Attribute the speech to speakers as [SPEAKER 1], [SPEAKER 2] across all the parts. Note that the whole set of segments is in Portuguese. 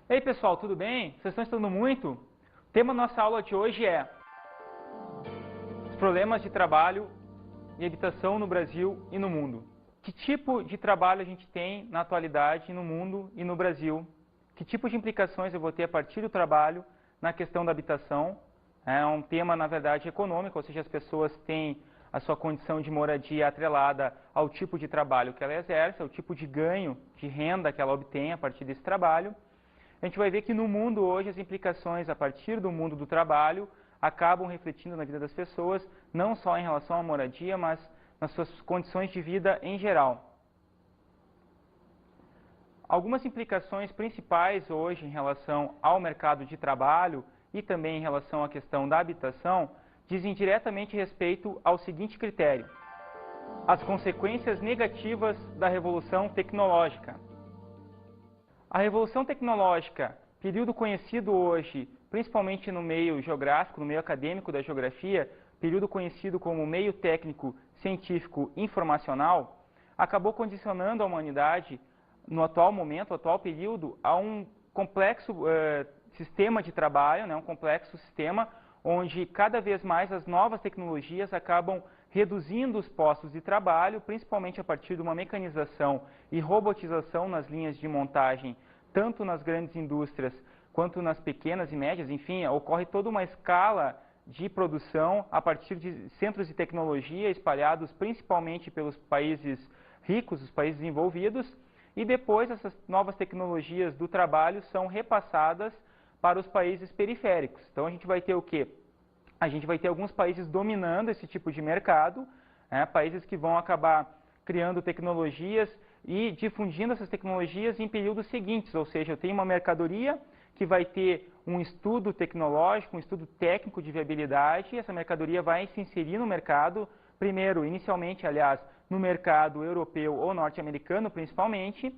[SPEAKER 1] Ei pessoal, tudo bem? Vocês estão estudando muito? O tema da nossa aula de hoje é os problemas de trabalho e habitação no Brasil e no mundo. Que tipo de trabalho a gente tem na atualidade no mundo e no Brasil? Que tipo de implicações eu vou ter a partir do trabalho na questão da habitação? É um tema, na verdade, econômico, ou seja, as pessoas têm a sua condição de moradia atrelada ao tipo de trabalho que ela exerce, ao tipo de ganho, de renda que ela obtém a partir desse trabalho. A gente vai ver que no mundo hoje as implicações a partir do mundo do trabalho acabam refletindo na vida das pessoas, não só em relação à moradia, mas nas suas condições de vida em geral. Algumas implicações principais hoje em relação ao mercado de trabalho e também em relação à questão da habitação dizem diretamente respeito ao seguinte critério: as consequências negativas da revolução tecnológica. A revolução tecnológica, período conhecido hoje, principalmente no meio geográfico, no meio acadêmico da geografia, período conhecido como meio técnico, científico, informacional, acabou condicionando a humanidade, no atual momento, no atual período, a um complexo sistema de trabalho, um complexo sistema onde cada vez mais as novas tecnologias acabam reduzindo os postos de trabalho, principalmente a partir de uma mecanização e robotização nas linhas de montagem, tanto nas grandes indústrias quanto nas pequenas e médias. Enfim, ocorre toda uma escala de produção a partir de centros de tecnologia espalhados principalmente pelos países ricos, os países desenvolvidos, e depois essas novas tecnologias do trabalho são repassadas para os países periféricos. Então a gente vai ter o quê? A gente vai ter alguns países dominando esse tipo de mercado, países que vão acabar criando tecnologias e difundindo essas tecnologias em períodos seguintes, ou seja, eu tenho uma mercadoria que vai ter um estudo tecnológico, um estudo técnico de viabilidade, e essa mercadoria vai se inserir no mercado, primeiro, inicialmente, aliás, no mercado europeu ou norte-americano, principalmente.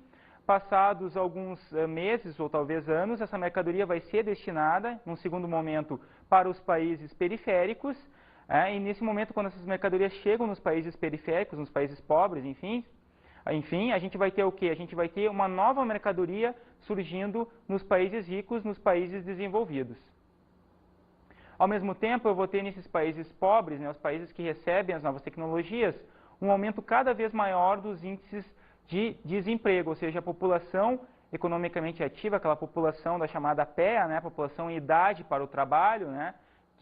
[SPEAKER 1] Passados alguns meses ou talvez anos, essa mercadoria vai ser destinada, num segundo momento, para os países periféricos, e nesse momento, quando essas mercadorias chegam nos países periféricos, nos países pobres, enfim, a gente vai ter o quê? A gente vai ter uma nova mercadoria surgindo nos países ricos, nos países desenvolvidos. Ao mesmo tempo, eu vou ter nesses países pobres, os países que recebem as novas tecnologias, um aumento cada vez maior dos índices de desemprego, ou seja, a população economicamente ativa, aquela população da chamada PEA, população em idade para o trabalho,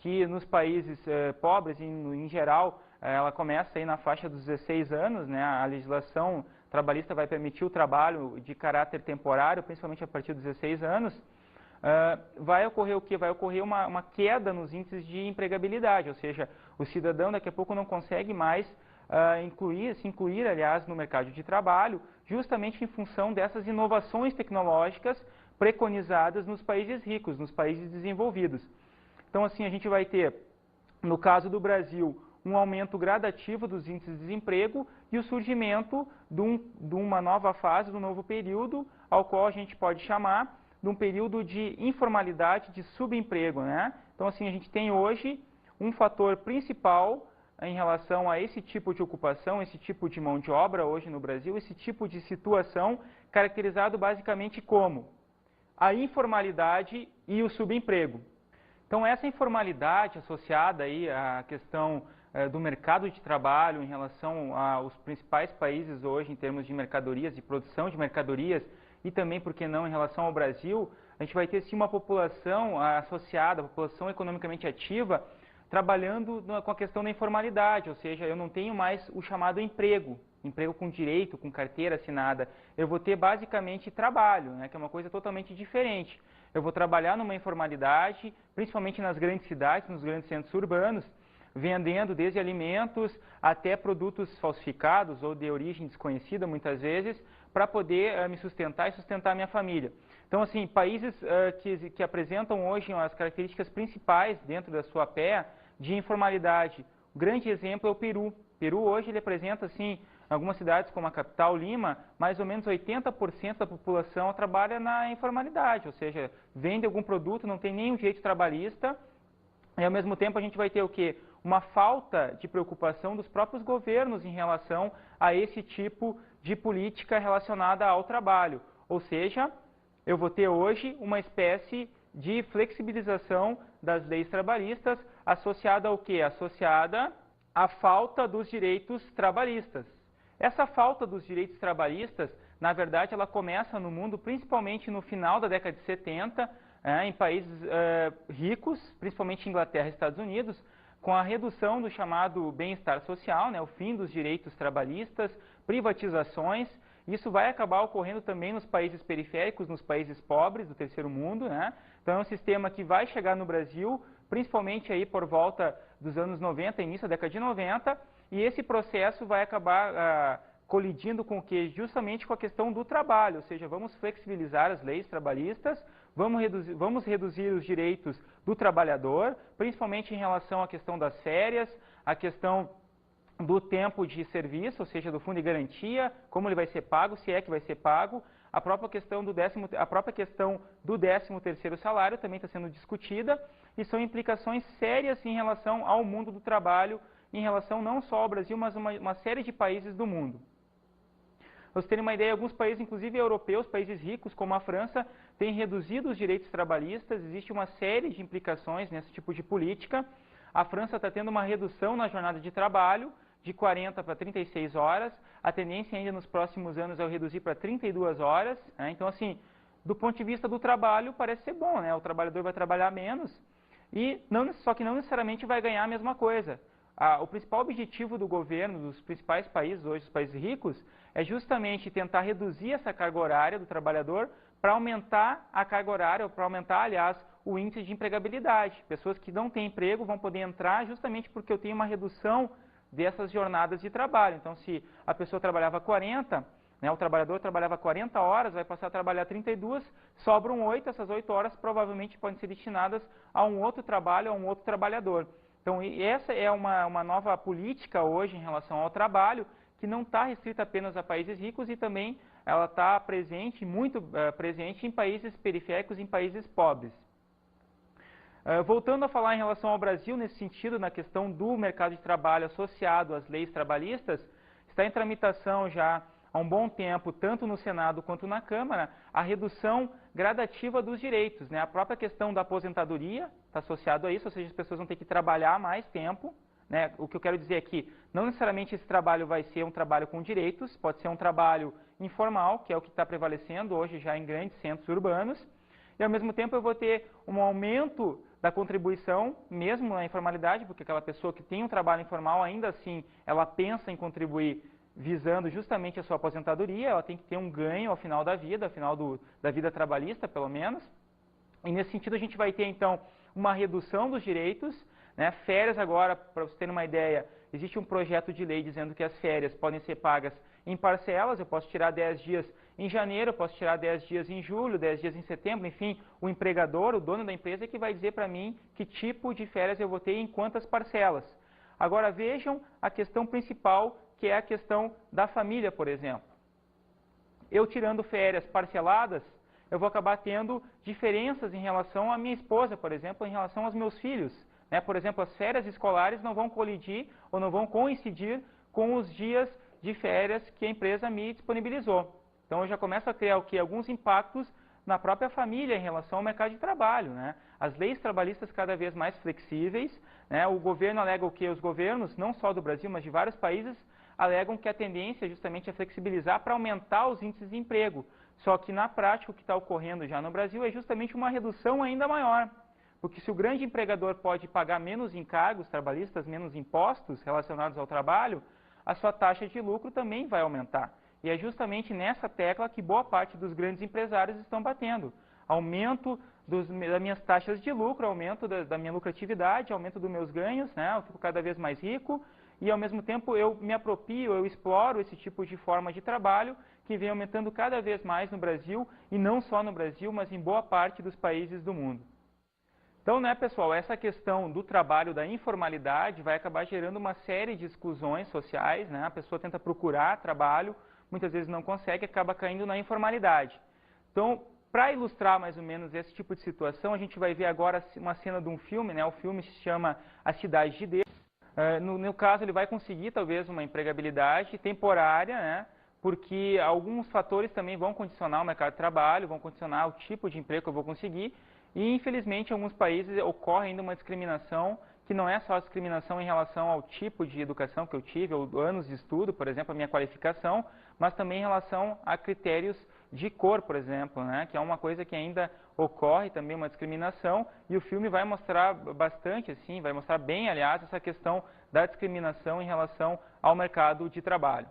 [SPEAKER 1] que nos países pobres, em geral, ela começa aí na faixa dos 16 anos, a legislação trabalhista vai permitir o trabalho de caráter temporário, principalmente a partir dos 16 anos. Vai ocorrer o quê? Vai ocorrer uma queda nos índices de empregabilidade, ou seja, o cidadão daqui a pouco não consegue mais se incluir, aliás, no mercado de trabalho, justamente em função dessas inovações tecnológicas preconizadas nos países ricos, nos países desenvolvidos. Então, assim, a gente vai ter, no caso do Brasil, um aumento gradativo dos índices de desemprego e o surgimento de uma nova fase, de um novo período, ao qual a gente pode chamar de um período de informalidade, de subemprego, Então, assim, a gente tem hoje um fator principal em relação a esse tipo de ocupação, esse tipo de mão de obra hoje no Brasil, esse tipo de situação caracterizado basicamente como a informalidade e o subemprego. Então essa informalidade associada aí à questão do mercado de trabalho em relação aos principais países hoje em termos de mercadorias, de produção de mercadorias e também, por que não, em relação ao Brasil, a gente vai ter sim uma população associada, a população economicamente ativa, trabalhando com a questão da informalidade, ou seja, eu não tenho mais o chamado emprego com direito, com carteira assinada. Eu vou ter basicamente trabalho, que é uma coisa totalmente diferente. Eu vou trabalhar numa informalidade, principalmente nas grandes cidades, nos grandes centros urbanos, vendendo desde alimentos até produtos falsificados ou de origem desconhecida, muitas vezes, para poder me sustentar e sustentar a minha família. Então, assim, países que apresentam hoje as características principais dentro da sua PEA de informalidade. O grande exemplo é o Peru. O Peru hoje ele apresenta, assim, algumas cidades como a capital, Lima, mais ou menos 80% da população trabalha na informalidade, ou seja, vende algum produto, não tem nenhum direito trabalhista, e ao mesmo tempo a gente vai ter o quê? Uma falta de preocupação dos próprios governos em relação a esse tipo de política relacionada ao trabalho, ou seja, eu vou ter hoje uma espécie de flexibilização das leis trabalhistas associada ao quê? Associada à falta dos direitos trabalhistas. Essa falta dos direitos trabalhistas, na verdade, ela começa no mundo principalmente no final da década de 70, em países ricos, principalmente Inglaterra e Estados Unidos, com a redução do chamado bem-estar social, o fim dos direitos trabalhistas, privatizações. Isso vai acabar ocorrendo também nos países periféricos, nos países pobres do terceiro mundo, Então é um sistema que vai chegar no Brasil, principalmente aí por volta dos anos 90, início da década de 90, e esse processo vai acabar colidindo com o quê? Justamente com a questão do trabalho, ou seja, vamos flexibilizar as leis trabalhistas, vamos reduzir os direitos do trabalhador, principalmente em relação à questão das férias, a questão do tempo de serviço, ou seja, do fundo de garantia, como ele vai ser pago, se é que vai ser pago, a própria questão do 13º salário também está sendo discutida, e são implicações sérias em relação ao mundo do trabalho, em relação não só ao Brasil, mas uma série de países do mundo. Para vocês terem uma ideia, alguns países, inclusive europeus, países ricos como a França, têm reduzido os direitos trabalhistas, existe uma série de implicações nesse tipo de política. A França está tendo uma redução na jornada de trabalho, de 40 para 36 horas, a tendência ainda nos próximos anos é reduzir para 32 horas, Então, assim, do ponto de vista do trabalho, parece ser bom, O trabalhador vai trabalhar menos, só que não necessariamente vai ganhar a mesma coisa. O principal objetivo do governo, dos principais países, hoje os países ricos, é justamente tentar reduzir essa carga horária do trabalhador para aumentar a carga horária, ou para aumentar, aliás, o índice de empregabilidade. Pessoas que não têm emprego vão poder entrar justamente porque eu tenho uma redução dessas jornadas de trabalho. Então, se a pessoa trabalhava 40, o trabalhador trabalhava 40 horas, vai passar a trabalhar 32, sobram 8, essas 8 horas provavelmente podem ser destinadas a um outro trabalho, a um outro trabalhador. Então, essa é uma nova política hoje em relação ao trabalho, que não está restrita apenas a países ricos e também ela está presente, muito presente em países periféricos, em países pobres. Voltando a falar em relação ao Brasil, nesse sentido, na questão do mercado de trabalho associado às leis trabalhistas, está em tramitação já há um bom tempo, tanto no Senado quanto na Câmara, a redução gradativa dos direitos. A própria questão da aposentadoria está associado a isso, ou seja, as pessoas vão ter que trabalhar mais tempo. O que eu quero dizer aqui, não necessariamente esse trabalho vai ser um trabalho com direitos, pode ser um trabalho informal, que é o que está prevalecendo hoje já em grandes centros urbanos, e ao mesmo tempo eu vou ter um aumento da contribuição, mesmo na informalidade, porque aquela pessoa que tem um trabalho informal, ainda assim, ela pensa em contribuir visando justamente a sua aposentadoria, ela tem que ter um ganho ao final da vida, da vida trabalhista, pelo menos. E nesse sentido a gente vai ter, então, uma redução dos direitos, Férias agora, para vocês terem uma ideia, existe um projeto de lei dizendo que as férias podem ser pagas em parcelas, eu posso tirar 10 dias em janeiro, eu posso tirar 10 dias em julho, 10 dias em setembro, enfim, o empregador, o dono da empresa é que vai dizer para mim que tipo de férias eu vou ter e em quantas parcelas. Agora vejam a questão principal, que é a questão da família, por exemplo. Eu tirando férias parceladas, eu vou acabar tendo diferenças em relação à minha esposa, por exemplo, em relação aos meus filhos. Por exemplo, as férias escolares não vão colidir ou não vão coincidir com os dias de férias que a empresa me disponibilizou. Então, eu já começo a criar alguns impactos na própria família em relação ao mercado de trabalho. As leis trabalhistas cada vez mais flexíveis. O governo alega os governos, não só do Brasil, mas de vários países, alegam que a tendência justamente é flexibilizar para aumentar os índices de emprego. Só que, na prática, o que está ocorrendo já no Brasil é justamente uma redução ainda maior. Porque se o grande empregador pode pagar menos encargos trabalhistas, menos impostos relacionados ao trabalho, a sua taxa de lucro também vai aumentar. E é justamente nessa tecla que boa parte dos grandes empresários estão batendo. Aumento das minhas taxas de lucro, aumento da minha lucratividade, aumento dos meus ganhos, eu fico cada vez mais rico e ao mesmo tempo eu me aproprio, eu exploro esse tipo de forma de trabalho que vem aumentando cada vez mais no Brasil e não só no Brasil, mas em boa parte dos países do mundo. Então, pessoal, essa questão do trabalho, da informalidade, vai acabar gerando uma série de exclusões sociais, A pessoa tenta procurar trabalho, muitas vezes não consegue, acaba caindo na informalidade. Então, para ilustrar mais ou menos esse tipo de situação, a gente vai ver agora uma cena de um filme, O filme se chama A Cidade de Deus. No caso, ele vai conseguir, talvez, uma empregabilidade temporária, porque alguns fatores também vão condicionar o mercado de trabalho, vão condicionar o tipo de emprego que eu vou conseguir, e infelizmente em alguns países ocorre ainda uma discriminação, que não é só a discriminação em relação ao tipo de educação que eu tive, ou anos de estudo, por exemplo, a minha qualificação, mas também em relação a critérios de cor, por exemplo, né, que é uma coisa que ainda ocorre também, uma discriminação, e o filme vai mostrar bastante, assim, vai mostrar bem, aliás, essa questão da discriminação em relação ao mercado de trabalho.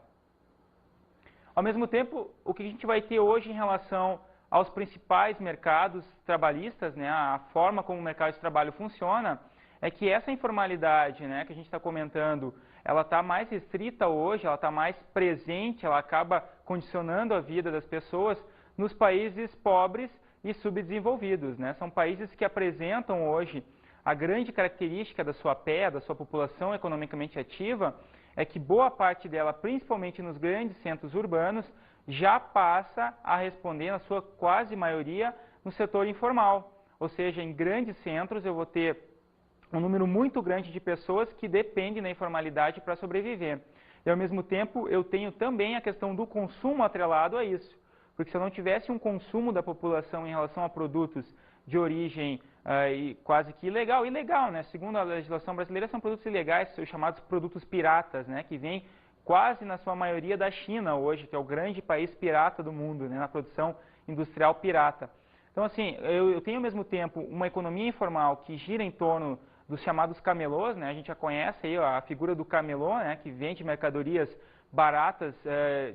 [SPEAKER 1] Ao mesmo tempo, o que a gente vai ter hoje em relação aos principais mercados trabalhistas, né, a forma como o mercado de trabalho funciona, é que essa informalidade, né, que a gente está comentando, ela está mais restrita hoje, ela está mais presente, ela acaba condicionando a vida das pessoas nos países pobres e subdesenvolvidos, né? São países que apresentam hoje a grande característica da sua PEA, da sua população economicamente ativa, é que boa parte dela, principalmente nos grandes centros urbanos, já passa a responder, na sua quase maioria, no setor informal. Ou seja, em grandes centros eu vou ter um número muito grande de pessoas que dependem da informalidade para sobreviver. E, ao mesmo tempo, eu tenho também a questão do consumo atrelado a isso. Porque se eu não tivesse um consumo da população em relação a produtos de origem quase que ilegal, né? Segundo a legislação brasileira, são produtos ilegais, são chamados produtos piratas, né? Que vêm quase na sua maioria da China hoje, que é o grande país pirata do mundo, né? Na produção industrial pirata. Então, assim, eu tenho ao mesmo tempo uma economia informal que gira em torno dos chamados camelôs, né? A gente já conhece aí a figura do camelô, né? Que vende mercadorias baratas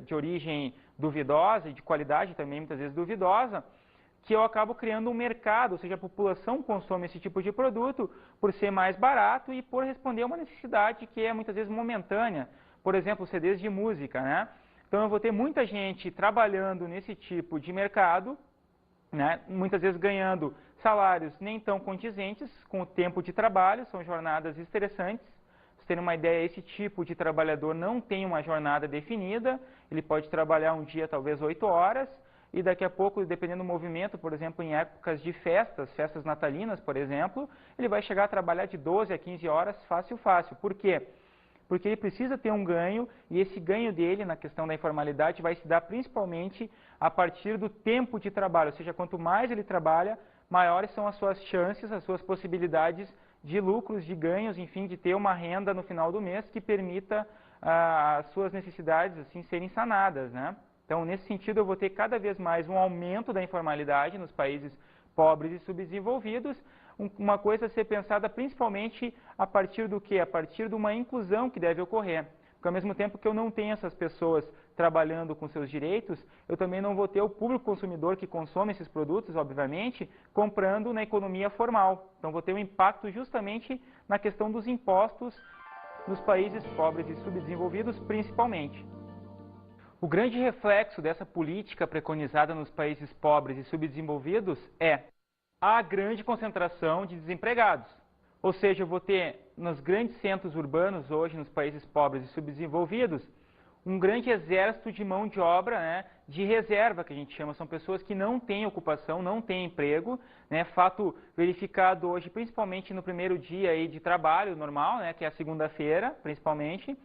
[SPEAKER 1] de origem duvidosa e de qualidade também muitas vezes duvidosa, que eu acabo criando um mercado, ou seja, a população consome esse tipo de produto por ser mais barato e por responder a uma necessidade que é muitas vezes momentânea, por exemplo, CDs de música, né? Então eu vou ter muita gente trabalhando nesse tipo de mercado, né? Muitas vezes ganhando salários nem tão condizentes com o tempo de trabalho, são jornadas estressantes. Para vocês terem uma ideia, esse tipo de trabalhador não tem uma jornada definida, ele pode trabalhar um dia talvez 8 horas, e daqui a pouco, dependendo do movimento, por exemplo, em épocas de festas natalinas, por exemplo, ele vai chegar a trabalhar de 12 a 15 horas fácil. Por quê? Porque ele precisa ter um ganho, e esse ganho dele, na questão da informalidade, vai se dar principalmente a partir do tempo de trabalho. Ou seja, quanto mais ele trabalha, maiores são as suas chances, as suas possibilidades de lucros, de ganhos, enfim, de ter uma renda no final do mês que permita as suas necessidades assim serem sanadas, né? Então, nesse sentido, eu vou ter cada vez mais um aumento da informalidade nos países pobres e subdesenvolvidos, uma coisa a ser pensada principalmente a partir do quê? A partir de uma inclusão que deve ocorrer. Porque ao mesmo tempo que eu não tenho essas pessoas trabalhando com seus direitos, eu também não vou ter o público consumidor que consome esses produtos, obviamente, comprando na economia formal. Então, vou ter um impacto justamente na questão dos impostos nos países pobres e subdesenvolvidos, principalmente. O grande reflexo dessa política preconizada nos países pobres e subdesenvolvidos é a grande concentração de desempregados. Ou seja, eu vou ter nos grandes centros urbanos hoje, nos países pobres e subdesenvolvidos, um grande exército de mão de obra, né, de reserva, que a gente chama. São pessoas que não têm ocupação, não têm emprego, né, fato verificado hoje, principalmente no primeiro dia aí de trabalho normal, né, que é a segunda-feira, principalmente,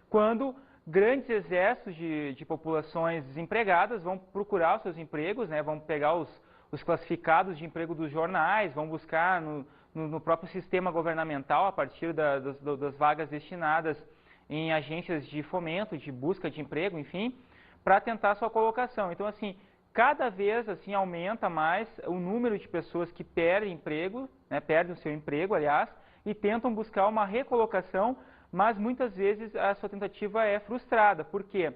[SPEAKER 1] quando grandes exércitos de populações desempregadas vão procurar os seus empregos, né, vão pegar os classificados de emprego dos jornais, vão buscar no próprio sistema governamental, a partir das vagas destinadas em agências de fomento, de busca de emprego, enfim, para tentar a sua colocação. Então, assim, cada vez assim, aumenta mais o número de pessoas que perdem emprego, né, perdem o seu emprego, aliás, e tentam buscar uma recolocação, mas muitas vezes a sua tentativa é frustrada. Por quê?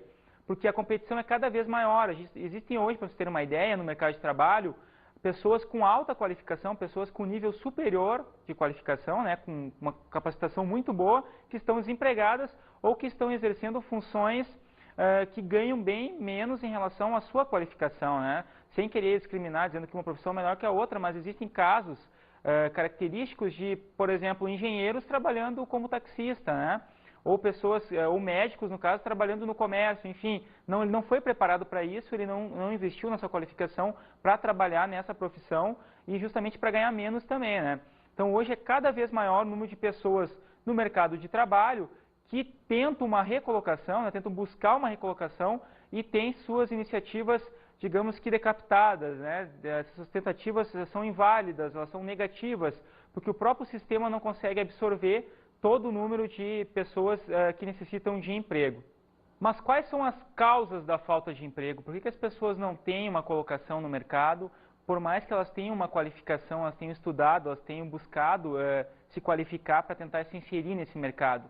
[SPEAKER 1] Porque a competição é cada vez maior. Existem hoje, para vocês terem uma ideia, no mercado de trabalho, pessoas com alta qualificação, pessoas com nível superior de qualificação, né, com uma capacitação muito boa, que estão desempregadas ou que estão exercendo funções que ganham bem menos em relação à sua qualificação, né, sem querer discriminar, dizendo que uma profissão é melhor que a outra, mas existem casos característicos de, por exemplo, engenheiros trabalhando como taxista, né? Ou pessoas, ou médicos, no caso, trabalhando no comércio, enfim, ele não foi preparado para isso, ele não investiu na sua qualificação para trabalhar nessa profissão e justamente para ganhar menos também, né? Então, hoje é cada vez maior o número de pessoas no mercado de trabalho que tentam uma recolocação, né, tentam buscar uma recolocação e tem suas iniciativas, digamos que decapitadas, né? Essas tentativas são inválidas, elas são negativas, porque o próprio sistema não consegue absorver todo o número de pessoas que necessitam de emprego. Mas quais são as causas da falta de emprego? Por que as pessoas não têm uma colocação no mercado? Por mais que elas tenham uma qualificação, elas tenham estudado, elas tenham buscado se qualificar para tentar se inserir nesse mercado.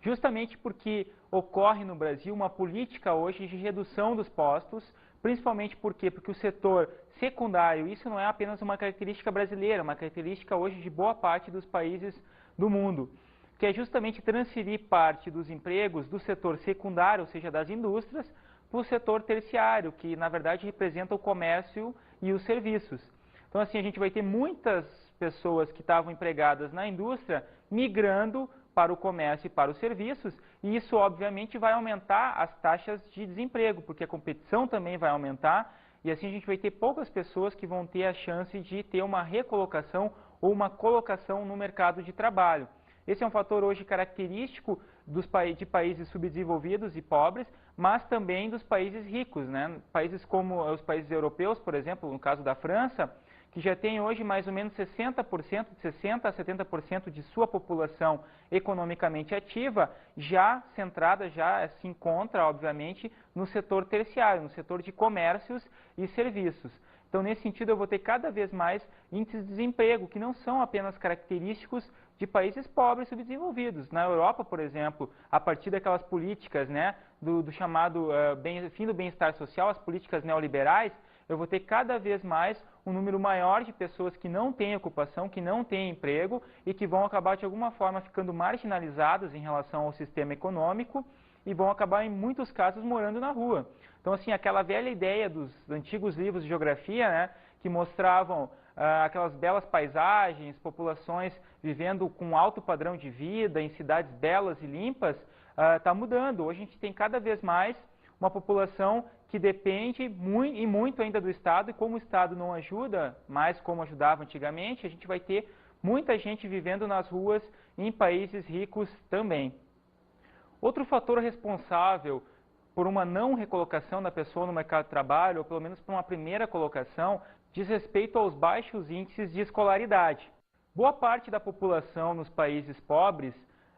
[SPEAKER 1] Justamente porque ocorre no Brasil uma política hoje de redução dos postos, principalmente porque o setor secundário, isso não é apenas uma característica brasileira, uma característica hoje de boa parte dos países do mundo, que é justamente transferir parte dos empregos do setor secundário, ou seja, das indústrias, para o setor terciário, que na verdade representa o comércio e os serviços. Então assim, a gente vai ter muitas pessoas que estavam empregadas na indústria migrando para o comércio e para os serviços, e isso obviamente vai aumentar as taxas de desemprego, porque a competição também vai aumentar, e assim a gente vai ter poucas pessoas que vão ter a chance de ter uma recolocação ou uma colocação no mercado de trabalho. Esse é um fator hoje característico de países subdesenvolvidos e pobres, mas também dos países ricos, né? Países como os países europeus, por exemplo, no caso da França, que já tem hoje mais ou menos 60%, de 60% a 70% de sua população economicamente ativa, já centrada, já se encontra, obviamente, no setor terciário, no setor de comércios e serviços. Então, nesse sentido, eu vou ter cada vez mais índices de desemprego, que não são apenas característicos de países pobres subdesenvolvidos. Na Europa, por exemplo, a partir daquelas políticas, né, do chamado fim do bem-estar social, as políticas neoliberais, eu vou ter cada vez mais um número maior de pessoas que não têm ocupação, que não têm emprego e que vão acabar, de alguma forma, ficando marginalizadas em relação ao sistema econômico e vão acabar, em muitos casos, morando na rua. Então, assim, aquela velha ideia dos antigos livros de geografia, né, que mostravam aquelas belas paisagens, populações vivendo com alto padrão de vida, em cidades belas e limpas, está mudando. Hoje a gente tem cada vez mais uma população que depende muito ainda do Estado, e como o Estado não ajuda mais como ajudava antigamente, a gente vai ter muita gente vivendo nas ruas em países ricos também. Outro fator responsável por uma não recolocação da pessoa no mercado de trabalho, ou pelo menos por uma primeira colocação, diz respeito aos baixos índices de escolaridade. Boa parte da população nos países pobres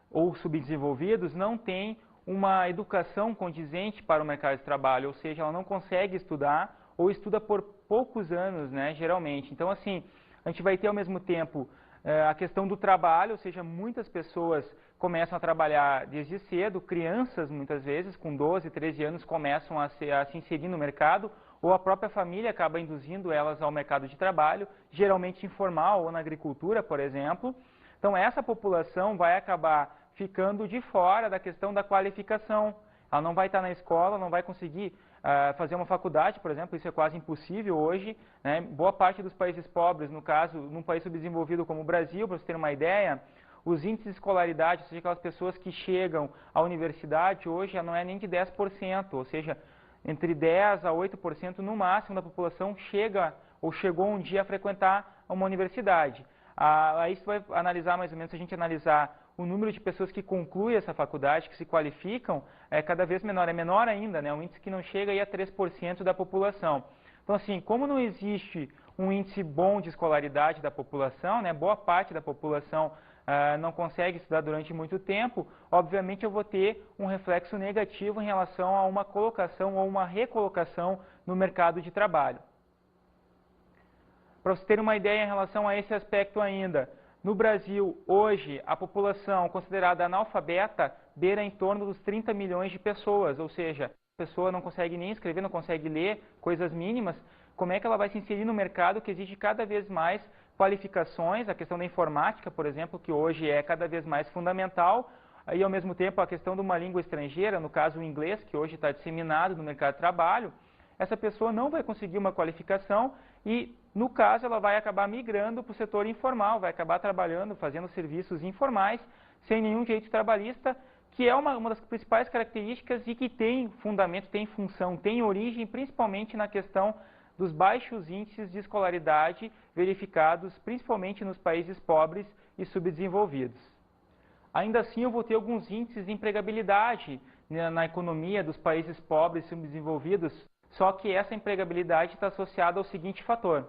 [SPEAKER 1] ou subdesenvolvidos não tem uma educação condizente para o mercado de trabalho, ou seja, ela não consegue estudar ou estuda por poucos anos, né, geralmente. Então, assim, a gente vai ter ao mesmo tempo a questão do trabalho, ou seja, muitas pessoas começam a trabalhar desde cedo, crianças muitas vezes, com 12, 13 anos, começam a se inserir no mercado, ou a própria família acaba induzindo elas ao mercado de trabalho, geralmente informal ou na agricultura, por exemplo. Então, essa população vai acabar ficando de fora da questão da qualificação. Ela não vai estar na escola, não vai conseguir fazer uma faculdade, por exemplo, isso é quase impossível hoje, né? Boa parte dos países pobres, no caso, num país subdesenvolvido como o Brasil, para você ter uma ideia, os índices de escolaridade, ou seja, aquelas pessoas que chegam à universidade, hoje já não é nem de 10%, ou seja, entre 10% a 8% no máximo da população chega ou chegou um dia a frequentar uma universidade. Aí isso vai analisar mais ou menos, se a gente analisar o número de pessoas que concluem essa faculdade, que se qualificam, é cada vez menor, é menor ainda, né? Um índice que não chega aí a 3% da população. Então, assim, como não existe um índice bom de escolaridade da população, né? Boa parte da população não consegue estudar durante muito tempo, obviamente eu vou ter um reflexo negativo em relação a uma colocação ou uma recolocação no mercado de trabalho. Para você ter uma ideia em relação a esse aspecto ainda, no Brasil, hoje, a população considerada analfabeta beira em torno dos 30 milhões de pessoas, ou seja, a pessoa não consegue nem escrever, não consegue ler coisas mínimas, como é que ela vai se inserir no mercado que exige cada vez mais qualificações, a questão da informática, por exemplo, que hoje é cada vez mais fundamental, e ao mesmo tempo a questão de uma língua estrangeira, no caso o inglês, que hoje está disseminado no mercado de trabalho, essa pessoa não vai conseguir uma qualificação e, no caso, ela vai acabar migrando para o setor informal, vai acabar trabalhando, fazendo serviços informais, sem nenhum direito trabalhista, que é uma das principais características e que tem fundamento, tem função, tem origem, principalmente na questão dos baixos índices de escolaridade verificados, principalmente nos países pobres e subdesenvolvidos. Ainda assim, eu vou ter alguns índices de empregabilidade na economia dos países pobres e subdesenvolvidos, só que essa empregabilidade está associada ao seguinte fator: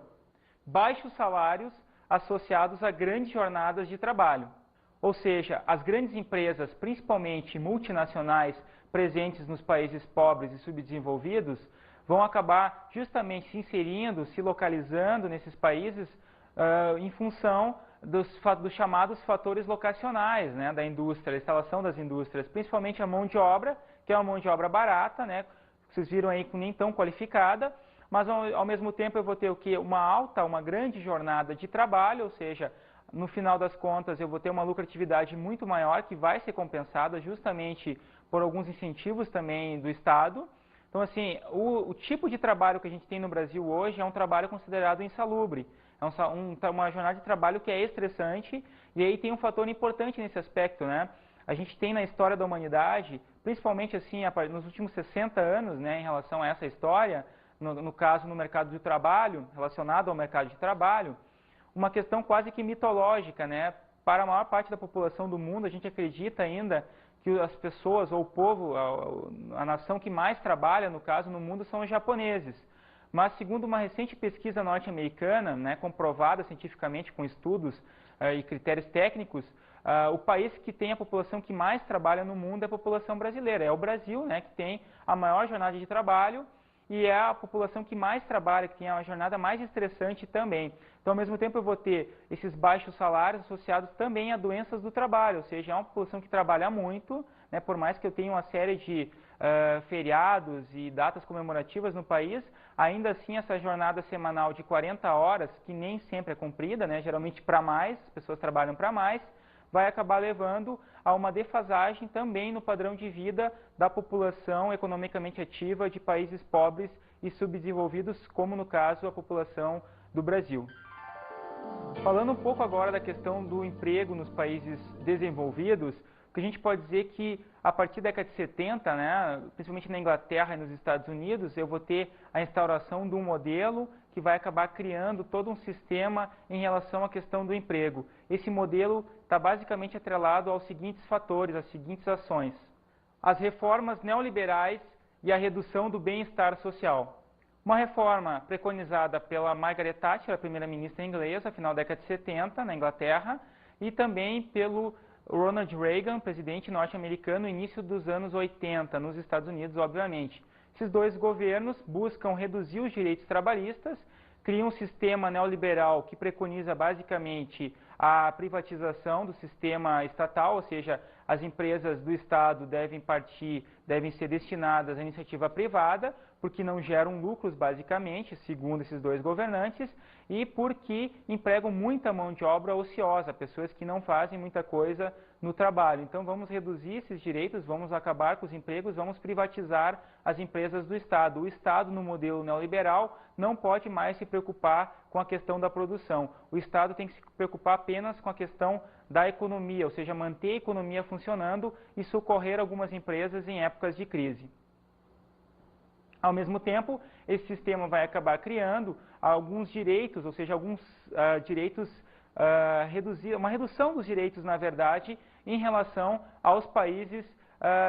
[SPEAKER 1] baixos salários associados a grandes jornadas de trabalho. Ou seja, as grandes empresas, principalmente multinacionais, presentes nos países pobres e subdesenvolvidos, vão acabar justamente se inserindo, se localizando nesses países em função dos chamados fatores locacionais, né, da indústria, da instalação das indústrias, principalmente a mão de obra, que é uma mão de obra barata, né, vocês viram aí nem tão qualificada, mas ao mesmo tempo eu vou ter o quê? Uma grande jornada de trabalho, ou seja, no final das contas eu vou ter uma lucratividade muito maior que vai ser compensada justamente por alguns incentivos também do Estado. Então, assim, o tipo de trabalho que a gente tem no Brasil hoje é um trabalho considerado insalubre. É uma jornada de trabalho que é estressante, e aí tem um fator importante nesse aspecto, né? A gente tem na história da humanidade, principalmente assim, nos últimos 60 anos, né, em relação a essa história, no caso no mercado de trabalho, relacionado ao mercado de trabalho, uma questão quase que mitológica, né? Para a maior parte da população do mundo, a gente acredita ainda que as pessoas, ou o povo, a nação que mais trabalha, no caso, no mundo, são os japoneses. Mas, segundo uma recente pesquisa norte-americana, né, comprovada cientificamente com estudos e critérios técnicos, o país que tem a população que mais trabalha no mundo é a população brasileira. É o Brasil, né, que tem a maior jornada de trabalho e é a população que mais trabalha, que tem a jornada mais estressante também. Então, ao mesmo tempo, eu vou ter esses baixos salários associados também a doenças do trabalho, ou seja, é uma população que trabalha muito, né, por mais que eu tenha uma série de feriados e datas comemorativas no país, ainda assim essa jornada semanal de 40 horas, que nem sempre é cumprida, né, geralmente para mais, as pessoas trabalham para mais, vai acabar levando a uma defasagem também no padrão de vida da população economicamente ativa de países pobres e subdesenvolvidos, como no caso a população do Brasil. Falando um pouco agora da questão do emprego nos países desenvolvidos, o que a gente pode dizer que a partir da década de 70, né, principalmente na Inglaterra e nos Estados Unidos, eu vou ter a instauração de um modelo que vai acabar criando todo um sistema em relação à questão do emprego. Esse modelo está basicamente atrelado aos seguintes fatores, às seguintes ações: as reformas neoliberais e a redução do bem-estar social. Uma reforma preconizada pela Margaret Thatcher, a primeira-ministra inglesa, no final da década de 70, na Inglaterra, e também pelo Ronald Reagan, presidente norte-americano, no início dos anos 80, nos Estados Unidos, obviamente. Esses dois governos buscam reduzir os direitos trabalhistas, criam um sistema neoliberal que preconiza basicamente a privatização do sistema estatal, ou seja, as empresas do Estado devem ser destinadas à iniciativa privada, porque não geram lucros, basicamente, segundo esses dois governantes, e porque empregam muita mão de obra ociosa, pessoas que não fazem muita coisa no trabalho. Então, vamos reduzir esses direitos, vamos acabar com os empregos, vamos privatizar as empresas do Estado. O Estado, no modelo neoliberal, não pode mais se preocupar com a questão da produção. O Estado tem que se preocupar apenas com a questão da economia, ou seja, manter a economia funcionando e socorrer algumas empresas em épocas de crise. Ao mesmo tempo, esse sistema vai acabar criando alguns direitos, ou seja, alguns direitos, uma redução dos direitos, na verdade, em relação aos países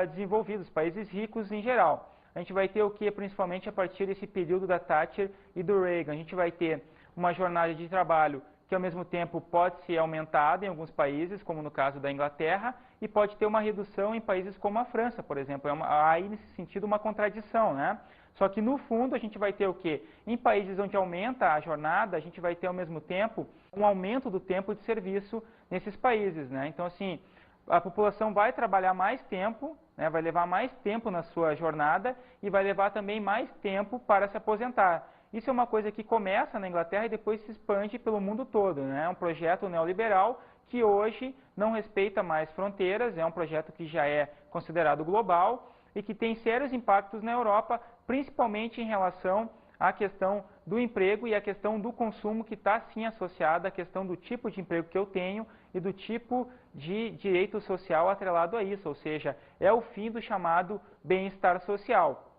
[SPEAKER 1] desenvolvidos, países ricos em geral. A gente vai ter o que, principalmente a partir desse período da Thatcher e do Reagan, a gente vai ter uma jornada de trabalho que ao mesmo tempo pode ser aumentada em alguns países, como no caso da Inglaterra, e pode ter uma redução em países como a França, por exemplo. Há aí, nesse sentido, uma contradição, né? Só que, no fundo, a gente vai ter o quê? Em países onde aumenta a jornada, a gente vai ter, ao mesmo tempo, um aumento do tempo de serviço nesses países, né? Então, assim, a população vai trabalhar mais tempo, né? Vai levar mais tempo na sua jornada e vai levar também mais tempo para se aposentar. Isso é uma coisa que começa na Inglaterra e depois se expande pelo mundo todo, né? É um projeto neoliberal que hoje não respeita mais fronteiras, é um projeto que já é considerado global e que tem sérios impactos na Europa, principalmente em relação à questão do emprego e à questão do consumo, que está sim associada à questão do tipo de emprego que eu tenho e do tipo de direito social atrelado a isso, ou seja, é o fim do chamado bem-estar social.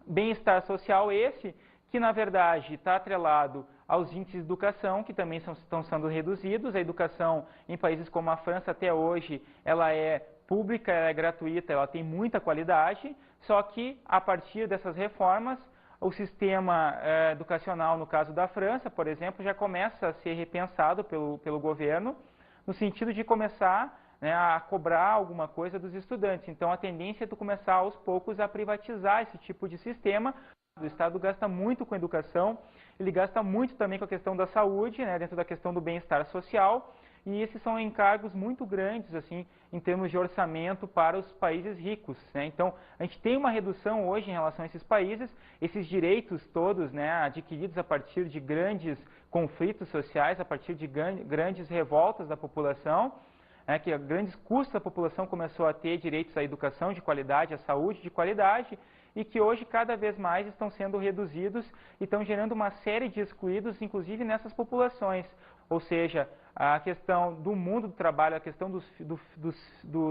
[SPEAKER 1] Bem-estar social esse que, na verdade, está atrelado aos índices de educação, que também estão sendo reduzidos. A educação em países como a França, até hoje, ela é pública é gratuita, ela tem muita qualidade, só que a partir dessas reformas, o sistema educacional, no caso da França, por exemplo, já começa a ser repensado pelo governo, no sentido de começar, né, a cobrar alguma coisa dos estudantes. Então, a tendência é começar aos poucos a privatizar esse tipo de sistema. O Estado gasta muito com educação, ele gasta muito também com a questão da saúde, né, dentro da questão do bem-estar social, e esses são encargos muito grandes, assim, em termos de orçamento para os países ricos, né? Então, a gente tem uma redução hoje em relação a esses países, esses direitos todos, né, adquiridos a partir de grandes conflitos sociais, a partir de grandes revoltas da população, né, que a grandes custos a população começou a ter direitos à educação de qualidade, à saúde de qualidade, e que hoje cada vez mais estão sendo reduzidos e estão gerando uma série de excluídos, inclusive nessas populações. Ou seja, a questão do mundo do trabalho, a questão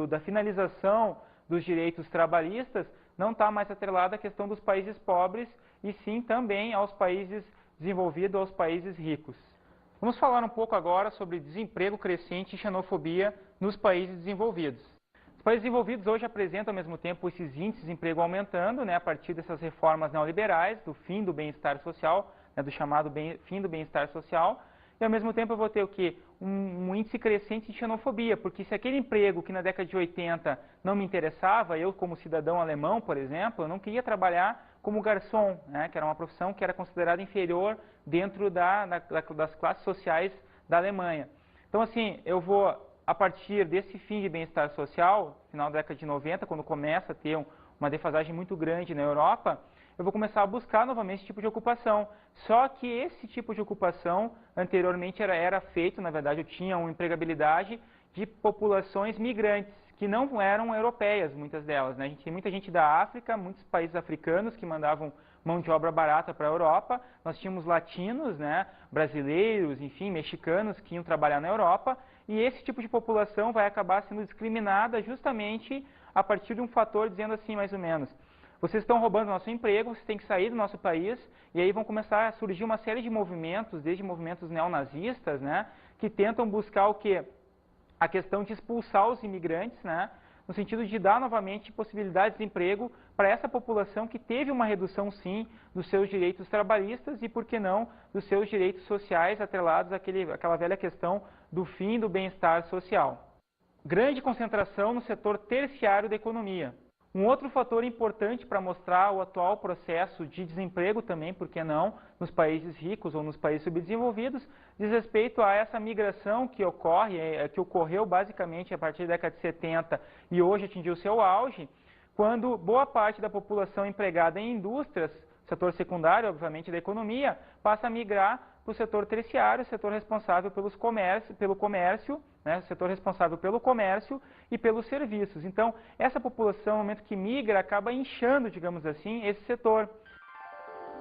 [SPEAKER 1] da finalização dos direitos trabalhistas não está mais atrelada à questão dos países pobres e sim também aos países desenvolvidos, aos países ricos. Vamos falar um pouco agora sobre desemprego crescente e xenofobia nos países desenvolvidos. Os países desenvolvidos hoje apresentam ao mesmo tempo esses índices de desemprego aumentando, né, a partir dessas reformas neoliberais, do fim do bem-estar social, né, do chamado fim do bem-estar social, e ao mesmo tempo eu vou ter o quê? Um índice crescente de xenofobia, porque se aquele emprego que na década de 80 não me interessava, eu como cidadão alemão, por exemplo, eu não queria trabalhar como garçom, né, que era uma profissão que era considerada inferior dentro das classes sociais da Alemanha. Então, assim, eu vou, a partir desse fim de bem-estar social, final da década de 90, quando começa a ter uma defasagem muito grande na Europa, eu vou começar a buscar novamente esse tipo de ocupação. Só que esse tipo de ocupação, anteriormente, era feito, na verdade, eu tinha uma empregabilidade de populações migrantes, que não eram europeias, muitas delas, né? A gente tem muita gente da África, muitos países africanos que mandavam mão de obra barata para a Europa. Nós tínhamos latinos, né, brasileiros, enfim, mexicanos que iam trabalhar na Europa. E esse tipo de população vai acabar sendo discriminada justamente a partir de um fator dizendo assim, mais ou menos, vocês estão roubando nosso emprego, vocês têm que sair do nosso país, e aí vão começar a surgir uma série de movimentos, desde movimentos neonazistas, né, que tentam buscar o quê? A questão de expulsar os imigrantes, né, no sentido de dar novamente possibilidades de emprego para essa população que teve uma redução, sim, dos seus direitos trabalhistas e, por que não, dos seus direitos sociais atrelados àquela velha questão do fim do bem-estar social. Grande concentração no setor terciário da economia. Um outro fator importante para mostrar o atual processo de desemprego também, por que não, nos países ricos ou nos países subdesenvolvidos, diz respeito a essa migração que ocorreu basicamente a partir da década de 70 e hoje atingiu seu auge, quando boa parte da população empregada em indústrias, setor secundário, obviamente, da economia, passa a migrar para o setor terciário, setor responsável pelo comércio, né, setor responsável pelo comércio e pelos serviços. Então, essa população, no momento que migra, acaba inchando, digamos assim, esse setor.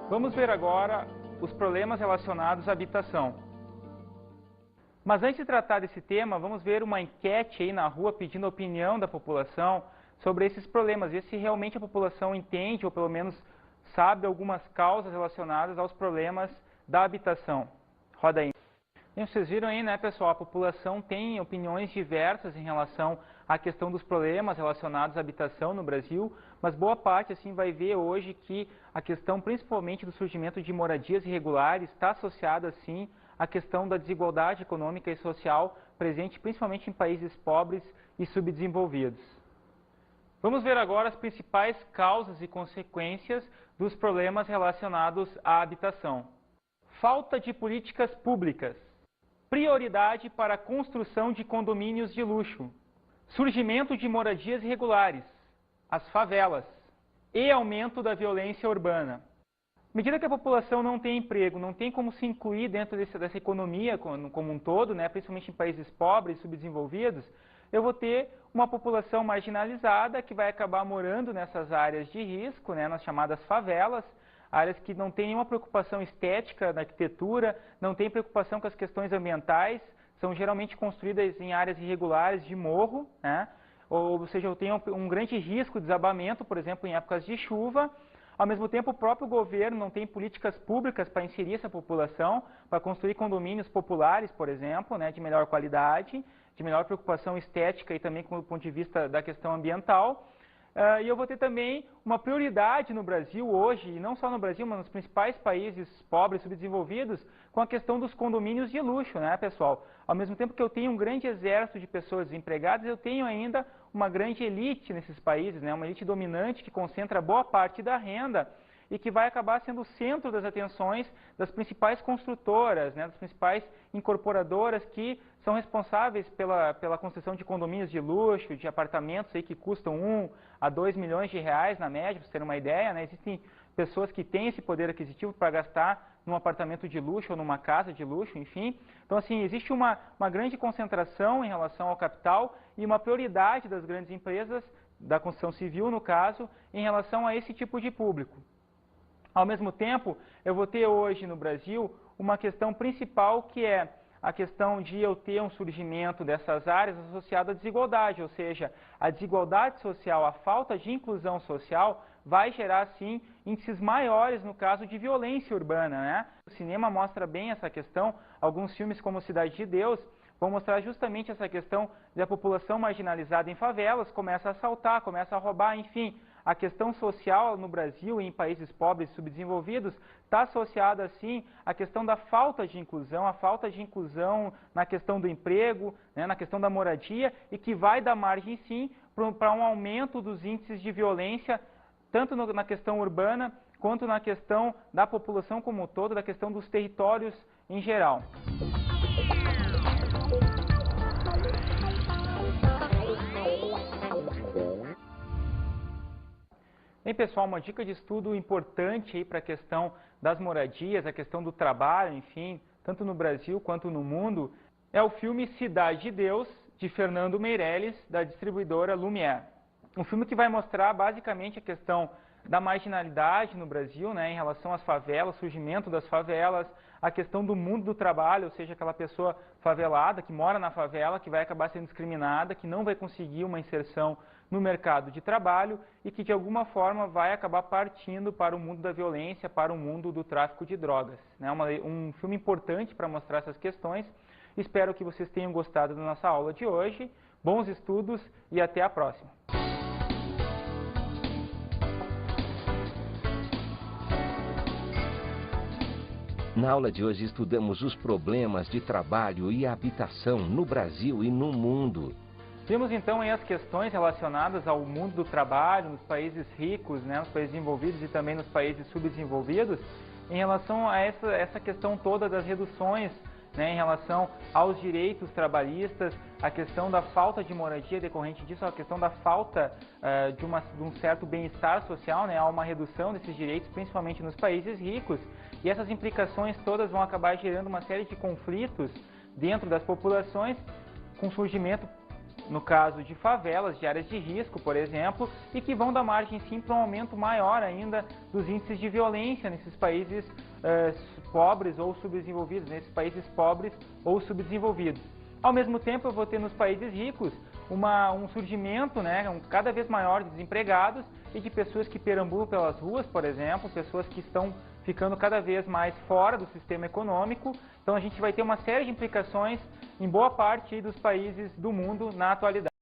[SPEAKER 1] Vamos ver agora os problemas relacionados à habitação. Mas antes de tratar desse tema, vamos ver uma enquete aí na rua pedindo a opinião da população sobre esses problemas, ver se realmente a população entende, ou pelo menos sabe algumas causas relacionadas aos problemas da habitação. Roda aí. E vocês viram aí, né, pessoal, a população tem opiniões diversas em relação à questão dos problemas relacionados à habitação no Brasil, mas boa parte, assim, vai ver hoje que a questão, principalmente do surgimento de moradias irregulares, está associada, assim, à questão da desigualdade econômica e social presente principalmente em países pobres e subdesenvolvidos. Vamos ver agora as principais causas e consequências dos problemas relacionados à habitação. Falta de políticas públicas. Prioridade para a construção de condomínios de luxo. Surgimento de moradias irregulares. As favelas. E aumento da violência urbana. À medida que a população não tem emprego, não tem como se incluir dentro dessa economia como um todo, né, principalmente em países pobres e subdesenvolvidos, eu vou ter uma população marginalizada que vai acabar morando nessas áreas de risco, né, nas chamadas favelas, áreas que não têm nenhuma preocupação estética na arquitetura, não tem preocupação com as questões ambientais, são geralmente construídas em áreas irregulares de morro, né, ou seja, eu tenho um grande risco de desabamento, por exemplo, em épocas de chuva, Ao mesmo tempo, o próprio governo não tem políticas públicas para inserir essa população, para construir condomínios populares, por exemplo, né, de melhor qualidade, de melhor preocupação estética e também do ponto de vista da questão ambiental. E eu vou ter também uma prioridade no Brasil hoje, e não só no Brasil, mas nos principais países pobres, subdesenvolvidos, com a questão dos condomínios de luxo, né, pessoal? Ao mesmo tempo que eu tenho um grande exército de pessoas desempregadas, eu tenho ainda uma grande elite nesses países, né, uma elite dominante que concentra boa parte da renda e que vai acabar sendo o centro das atenções das principais construtoras, né, das principais incorporadoras que são responsáveis pela construção de condomínios de luxo, de apartamentos aí que custam 1 a 2 milhões de reais na média, para vocês terem uma ideia, né? Existem pessoas que têm esse poder aquisitivo para gastar num apartamento de luxo ou numa casa de luxo, enfim. Então, assim, existe uma grande concentração em relação ao capital e uma prioridade das grandes empresas, da construção civil, no caso, em relação a esse tipo de público. Ao mesmo tempo, eu vou ter hoje no Brasil uma questão principal que é a questão de eu ter um surgimento dessas áreas associado à desigualdade, ou seja, a desigualdade social, a falta de inclusão social vai gerar, sim, índices maiores no caso de violência urbana, né? O cinema mostra bem essa questão, alguns filmes como Cidade de Deus vão mostrar justamente essa questão da população marginalizada em favelas, começa a assaltar, começa a roubar, enfim. A questão social no Brasil e em países pobres e subdesenvolvidos está associada, assim, à questão da falta de inclusão, a falta de inclusão na questão do emprego, né, na questão da moradia, e que vai dar margem, sim, para um aumento dos índices de violência, tanto na questão urbana, quanto na questão da população como um todo, da questão dos territórios em geral. Bem, pessoal, uma dica de estudo importante para a questão das moradias, a questão do trabalho, enfim, tanto no Brasil quanto no mundo, é o filme Cidade de Deus, de Fernando Meirelles, da distribuidora Lumière. Um filme que vai mostrar basicamente a questão da marginalidade no Brasil, né, em relação às favelas, surgimento das favelas, a questão do mundo do trabalho, ou seja, aquela pessoa favelada que mora na favela, que vai acabar sendo discriminada, que não vai conseguir uma inserção no mercado de trabalho e que de alguma forma vai acabar partindo para o mundo da violência, para o mundo do tráfico de drogas. Né? Um filme importante para mostrar essas questões. Espero que vocês tenham gostado da nossa aula de hoje. Bons estudos e até a próxima.
[SPEAKER 2] Na aula de hoje estudamos os problemas de trabalho e habitação no Brasil e no mundo.
[SPEAKER 1] Vimos então aí as questões relacionadas ao mundo do trabalho nos países ricos, né, nos países desenvolvidos e também nos países subdesenvolvidos, em relação a essa questão toda das reduções, né, em relação aos direitos trabalhistas, a questão da falta de moradia decorrente disso, a questão da falta de um certo bem-estar social, né, há uma redução desses direitos, principalmente nos países ricos, e essas implicações todas vão acabar gerando uma série de conflitos dentro das populações, com surgimento, no caso de favelas, de áreas de risco, por exemplo, e que vão dar margem, sim, para um aumento maior ainda dos índices de violência nesses países pobres ou subdesenvolvidos, nesses países pobres ou subdesenvolvidos. Ao mesmo tempo, eu vou ter nos países ricos um surgimento, né, cada vez maior de desempregados e de pessoas que perambulam pelas ruas, por exemplo, pessoas que estão ficando cada vez mais fora do sistema econômico. Então a gente vai ter uma série de implicações em boa parte dos países do mundo na atualidade.